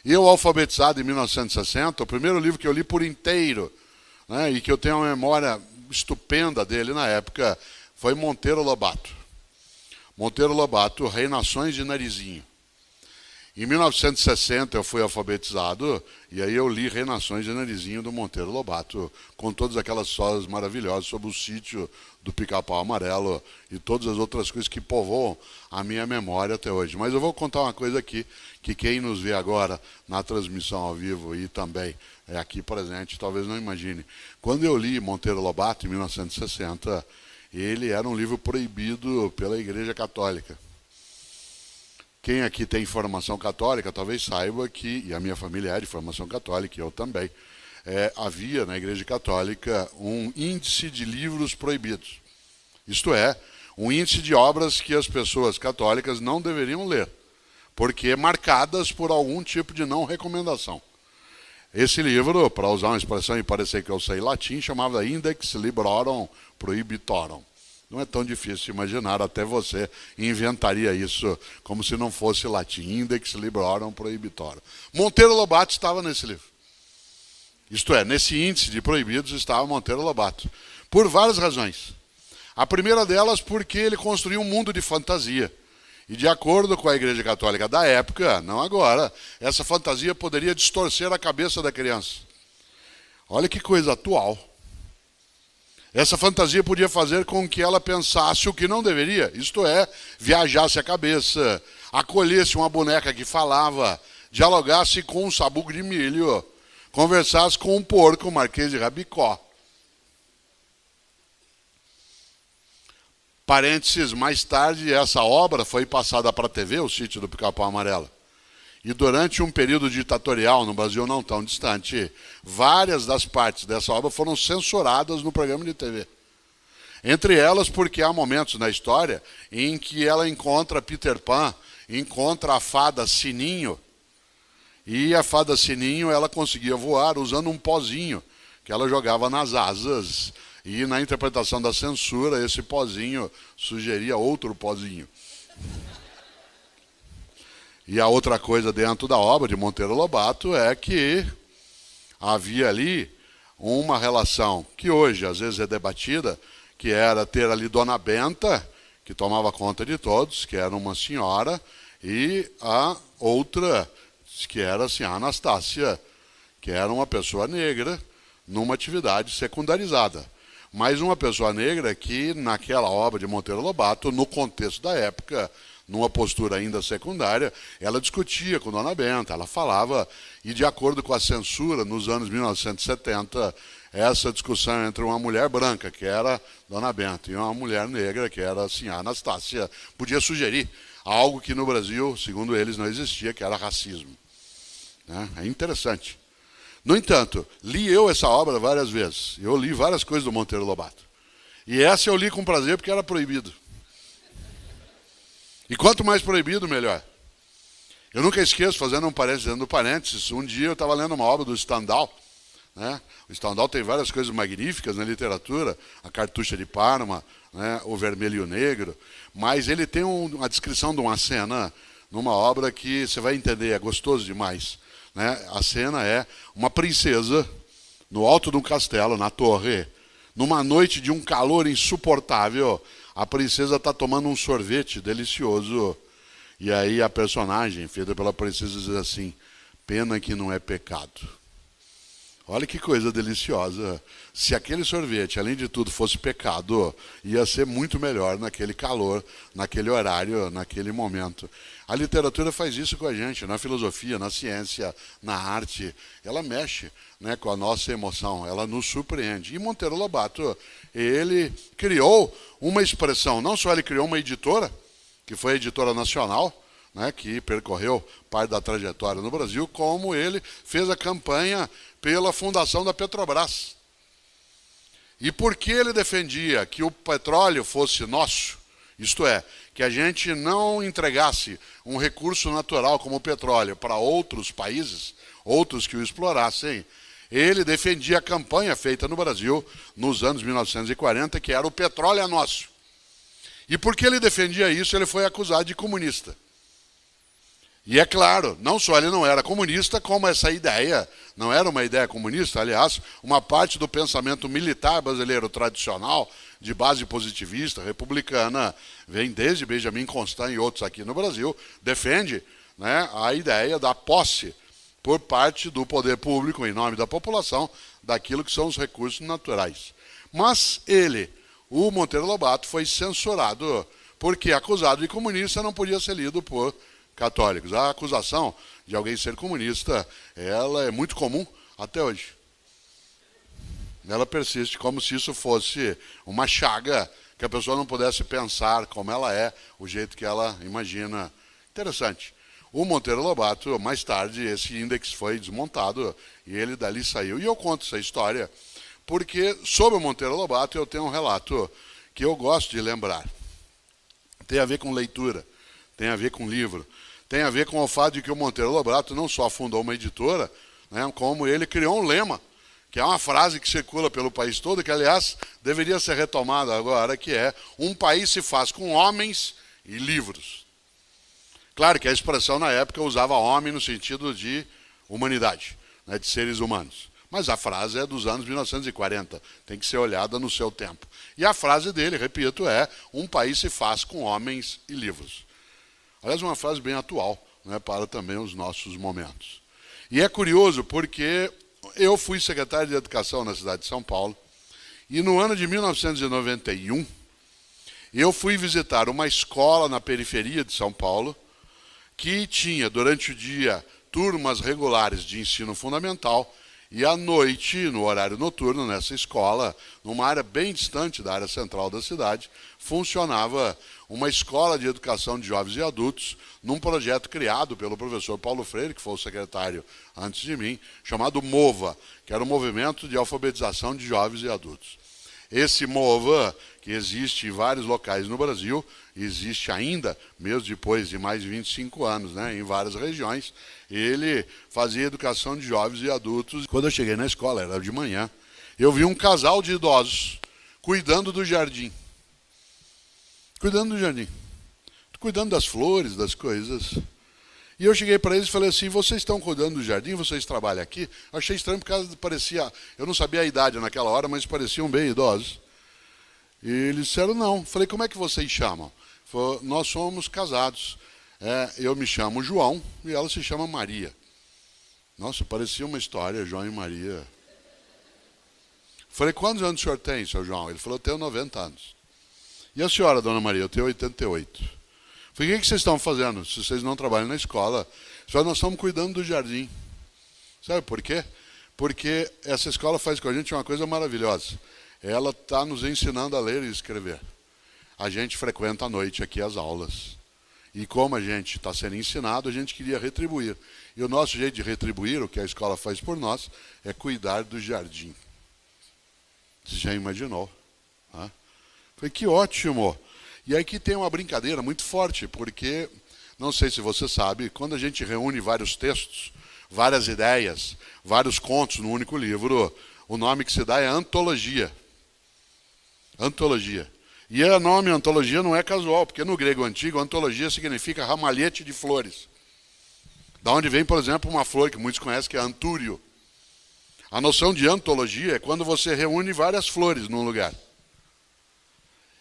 Eu, alfabetizado em 1960, o primeiro livro que eu li por inteiro, né, e que eu tenho uma memória estupenda dele na época, foi Monteiro Lobato. Monteiro Lobato, Reinações de Narizinho. Em 1960 eu fui alfabetizado e aí eu li Reinações de Narizinho do Monteiro Lobato, com todas aquelas histórias maravilhosas sobre o sítio do Pica-Pau Amarelo e todas as outras coisas que povoam a minha memória até hoje. Mas eu vou contar uma coisa aqui, que quem nos vê agora na transmissão ao vivo e também é aqui presente, talvez não imagine. Quando eu li Monteiro Lobato, em 1960, ele era um livro proibido pela Igreja Católica. Quem aqui tem formação católica talvez saiba que, e a minha família é de formação católica, e eu também, havia na Igreja Católica um índice de livros proibidos. Isto é, um índice de obras que as pessoas católicas não deveriam ler, porque marcadas por algum tipo de não recomendação. Esse livro, para usar uma expressão e parecer que eu sei latim, chamava Index Librorum Prohibitorum. Não é tão difícil imaginar, até você inventaria isso como se não fosse latim. Index Librorum Prohibitorum. Monteiro Lobato estava nesse livro. Isto é, nesse índice de proibidos estava Monteiro Lobato. Por várias razões. A primeira delas porque ele construiu um mundo de fantasia. E de acordo com a Igreja Católica da época, não agora, essa fantasia poderia distorcer a cabeça da criança. Olha que coisa atual. Essa fantasia podia fazer com que ela pensasse o que não deveria, isto é, viajasse a cabeça, acolhesse uma boneca que falava, dialogasse com um sabugo de milho, conversasse com um porco, o Marquês de Rabicó. Parênteses, mais tarde essa obra foi passada para a TV, o Sítio do Pica-Pau Amarelo. E durante um período ditatorial, no Brasil não tão distante, várias das partes dessa obra foram censuradas no programa de TV. Entre elas porque há momentos na história em que ela encontra Peter Pan, encontra a fada Sininho, e a fada Sininho ela conseguia voar usando um pozinho que ela jogava nas asas. E na interpretação da censura, esse pozinho sugeria outro pozinho. E a outra coisa dentro da obra de Monteiro Lobato é que havia ali uma relação que hoje às vezes é debatida, que era ter ali Dona Benta, que tomava conta de todos, que era uma senhora, e a outra, que era assim, a Anastácia, que era uma pessoa negra numa atividade secundarizada. Mas uma pessoa negra que naquela obra de Monteiro Lobato, no contexto da época, numa postura ainda secundária, ela discutia com Dona Benta, ela falava, e de acordo com a censura, nos anos 1970, essa discussão entre uma mulher branca, que era Dona Benta, e uma mulher negra, que era assim, a Anastácia, podia sugerir algo que no Brasil, segundo eles, não existia, que era racismo. É interessante. No entanto, li eu essa obra várias vezes. Eu li várias coisas do Monteiro Lobato. E essa eu li com prazer porque era proibido. E quanto mais proibido, melhor. Eu nunca esqueço, fazendo um parênteses dentro do parênteses, um dia eu estava lendo uma obra do Stendhal. Né? O Stendhal tem várias coisas magníficas na literatura, a Cartucha de Parma, né? O Vermelho e o Negro, mas ele tem uma descrição de uma cena numa obra que você vai entender, é gostoso demais. Né? A cena é uma princesa no alto de um castelo, na torre, numa noite de um calor insuportável. A princesa está tomando um sorvete delicioso. E aí a personagem, feita pela princesa, diz assim: pena que não é pecado. Olha que coisa deliciosa. Se aquele sorvete, além de tudo, fosse pecado, ia ser muito melhor naquele calor, naquele horário, naquele momento. A literatura faz isso com a gente, na filosofia, na ciência, na arte. Ela mexe, né, com a nossa emoção, ela nos surpreende. E Monteiro Lobato, ele criou uma expressão, não só ele criou uma editora, que foi a Editora Nacional, né, que percorreu parte da trajetória no Brasil, como ele fez a campanha pela fundação da Petrobras. E por que ele defendia que o petróleo fosse nosso, isto é, que a gente não entregasse um recurso natural como o petróleo para outros países, outros que o explorassem, ele defendia a campanha feita no Brasil nos anos 1940, que era o petróleo é nosso. E porque ele defendia isso, ele foi acusado de comunista. E é claro, não só ele não era comunista, como essa ideia não era uma ideia comunista. Aliás, uma parte do pensamento militar brasileiro tradicional, de base positivista, republicana, vem desde Benjamin Constant e outros aqui no Brasil, defende, né, a ideia da posse por parte do poder público, em nome da população, daquilo que são os recursos naturais. Mas ele, o Monteiro Lobato, foi censurado, porque acusado de comunista não podia ser lido por católicos. A acusação de alguém ser comunista, ela é muito comum até hoje. Ela persiste como se isso fosse uma chaga, que a pessoa não pudesse pensar como ela é, o jeito que ela imagina. Interessante. O Monteiro Lobato, mais tarde, esse índex foi desmontado e ele dali saiu. E eu conto essa história porque, sobre o Monteiro Lobato, eu tenho um relato que eu gosto de lembrar. Tem a ver com leitura, tem a ver com livro, tem a ver com o fato de que o Monteiro Lobato não só fundou uma editora, né, como ele criou um lema, que é uma frase que circula pelo país todo, que, aliás, deveria ser retomada agora, que é: um país se faz com homens e livros. Claro que a expressão, na época, usava homem no sentido de humanidade, né, de seres humanos. Mas a frase é dos anos 1940, tem que ser olhada no seu tempo. E a frase dele, repito, é: um país se faz com homens e livros. Aliás, uma frase bem atual, né, para também os nossos momentos. E é curioso porque eu fui secretário de Educação na cidade de São Paulo, e no ano de 1991, eu fui visitar uma escola na periferia de São Paulo, que tinha, durante o dia, turmas regulares de ensino fundamental, e à noite, no horário noturno, nessa escola, numa área bem distante da área central da cidade, funcionava uma escola de educação de jovens e adultos, num projeto criado pelo professor Paulo Freire, que foi o secretário antes de mim, chamado MOVA, que era o Movimento de Alfabetização de Jovens e Adultos. Esse MOVA, que existe em vários locais no Brasil, existe ainda, mesmo depois de mais de 25 anos, né, em várias regiões, ele fazia educação de jovens e adultos. Quando eu cheguei na escola, era de manhã, eu vi um casal de idosos cuidando do jardim. Cuidando do jardim. Cuidando das flores, das coisas. E eu cheguei para eles e falei assim: vocês estão cuidando do jardim? Vocês trabalham aqui? Achei estranho porque parecia... Eu não sabia a idade naquela hora, mas pareciam bem idosos. E eles disseram não. Falei: como é que vocês chamam? Falei: nós somos casados. Eu me chamo João e ela se chama Maria. Nossa, parecia uma história, João e Maria. Falei: quantos anos o senhor tem, seu João? Ele falou: eu tenho 90 anos. E a senhora, dona Maria? Eu tenho 88. Falei: o que vocês estão fazendo se vocês não trabalham na escola? Só nós estamos cuidando do jardim. Sabe por quê? Porque essa escola faz com a gente uma coisa maravilhosa. Ela está nos ensinando a ler e escrever. A gente frequenta à noite aqui as aulas. E como a gente está sendo ensinado, a gente queria retribuir. E o nosso jeito de retribuir, o que a escola faz por nós, é cuidar do jardim. Você já imaginou? Falei: que ótimo! E aí que tem uma brincadeira muito forte, porque, não sei se você sabe, quando a gente reúne vários textos, várias ideias, vários contos num único livro, o nome que se dá é antologia. Antologia. E o nome antologia não é casual, porque no grego antigo, antologia significa ramalhete de flores. Da onde vem, por exemplo, uma flor que muitos conhecem, que é antúrio. A noção de antologia é quando você reúne várias flores num lugar.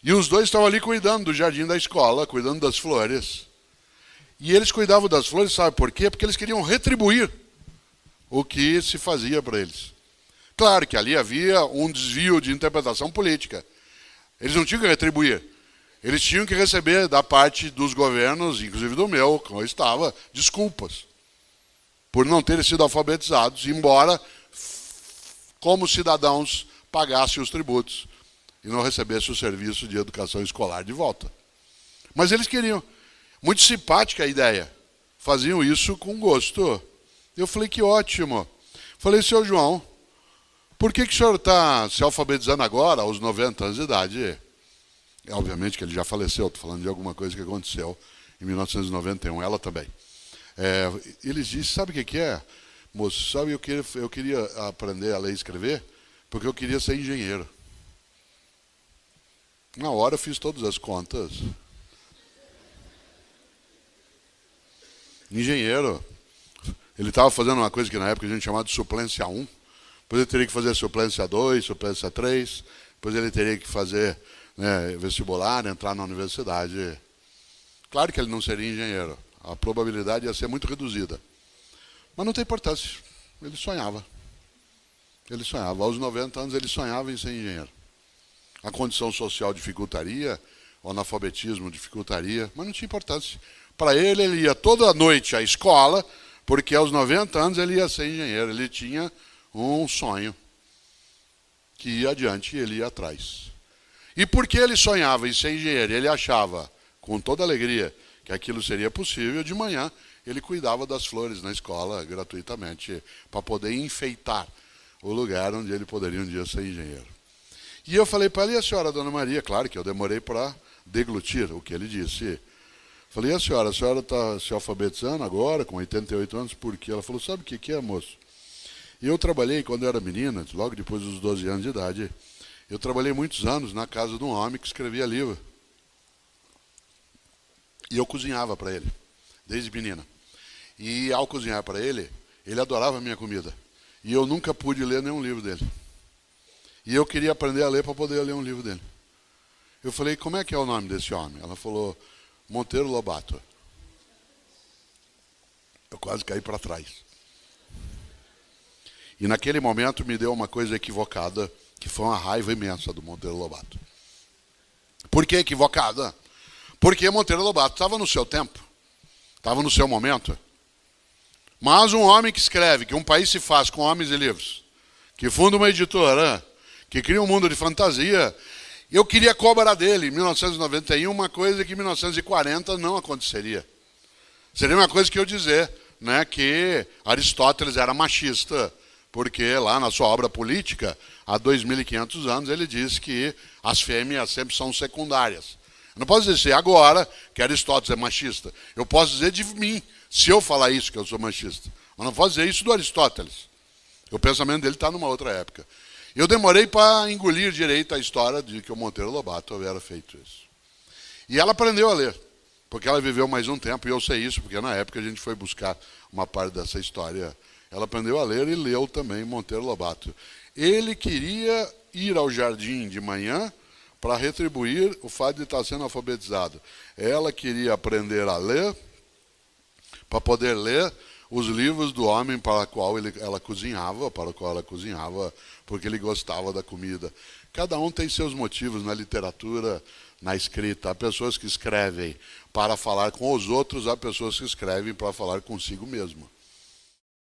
E os dois estavam ali cuidando do jardim da escola, cuidando das flores. E eles cuidavam das flores, sabe por quê? Porque eles queriam retribuir o que se fazia para eles. Claro que ali havia um desvio de interpretação política. Eles não tinham que retribuir. Eles tinham que receber da parte dos governos, inclusive do meu, como eu estava, desculpas por não terem sido alfabetizados, embora, como cidadãos, pagassem os tributos e não recebessem o serviço de educação escolar de volta. Mas eles queriam. Muito simpática a ideia. Faziam isso com gosto. Eu falei: que ótimo. Falei: seu João, por que o senhor está se alfabetizando agora, aos 90 anos de idade? Obviamente que ele já faleceu, estou falando de alguma coisa que aconteceu em 1991, ela também. Eles disseram: sabe o que é, moço? Sabe, eu queria aprender a ler e escrever porque eu queria ser engenheiro. Na hora eu fiz todas as contas. engenheiro. Ele estava fazendo uma coisa que na época a gente chamava de suplência 1. Depois ele teria que fazer suplência 2, suplência 3. Depois ele teria que fazer, né, vestibular, entrar na universidade. Claro que ele não seria engenheiro. A probabilidade ia ser muito reduzida. Mas não tem importância. Ele sonhava. Ele sonhava. Aos 90 anos ele sonhava em ser engenheiro. A condição social dificultaria, o analfabetismo dificultaria, mas não tinha importância. Para ele, ele ia toda noite à escola, porque aos 90 anos ele ia ser engenheiro. Ele tinha um sonho que ia adiante e ele ia atrás. E porque ele sonhava em ser engenheiro, ele achava, com toda alegria, que aquilo seria possível, de manhã ele cuidava das flores na escola gratuitamente, para poder enfeitar o lugar onde ele poderia um dia ser engenheiro. E eu falei para ele, e a senhora, Dona Maria? Claro que eu demorei para deglutir o que ele disse. Falei, e a senhora está se alfabetizando agora, com 88 anos, por quê? Ela falou, sabe o que é, moço? Eu trabalhei, quando eu era menina, logo depois dos 12 anos de idade, eu trabalhei muitos anos na casa de um homem que escrevia livro. E eu cozinhava para ele, desde menina. E ao cozinhar para ele, ele adorava a minha comida. E eu nunca pude ler nenhum livro dele. E eu queria aprender a ler para poder ler um livro dele. Eu falei, como é que é o nome desse homem? Ela falou, Monteiro Lobato. Eu quase caí para trás. E naquele momento me deu uma coisa equivocada, que foi uma raiva imensa do Monteiro Lobato. Por que equivocada? Porque Monteiro Lobato estava no seu tempo, estava no seu momento. Mas um homem que escreve que um país se faz com homens e livros, que funda uma editora, que cria um mundo de fantasia, eu queria cobrar dele, em 1991, uma coisa que em 1940 não aconteceria. Seria uma coisa que eu dizer, né, que Aristóteles era machista, porque lá na sua obra política, há 2.500 anos, ele diz que as fêmeas sempre são secundárias. Eu não posso dizer agora que Aristóteles é machista. Eu posso dizer de mim, se eu falar isso, que eu sou machista. Mas não posso dizer isso do Aristóteles. O pensamento dele está numa outra época. Eu demorei para engolir direito a história de que o Monteiro Lobato havia feito isso. E ela aprendeu a ler, porque ela viveu mais um tempo, e eu sei isso, porque na época a gente foi buscar uma parte dessa história. Ela aprendeu a ler e leu também Monteiro Lobato. Ele queria ir ao jardim de manhã para retribuir o fato de estar sendo alfabetizado. Ela queria aprender a ler, para poder ler os livros do homem para o qual ela cozinhava, porque ele gostava da comida. Cada um tem seus motivos na literatura, na escrita. Há pessoas que escrevem para falar com os outros, há pessoas que escrevem para falar consigo mesmo.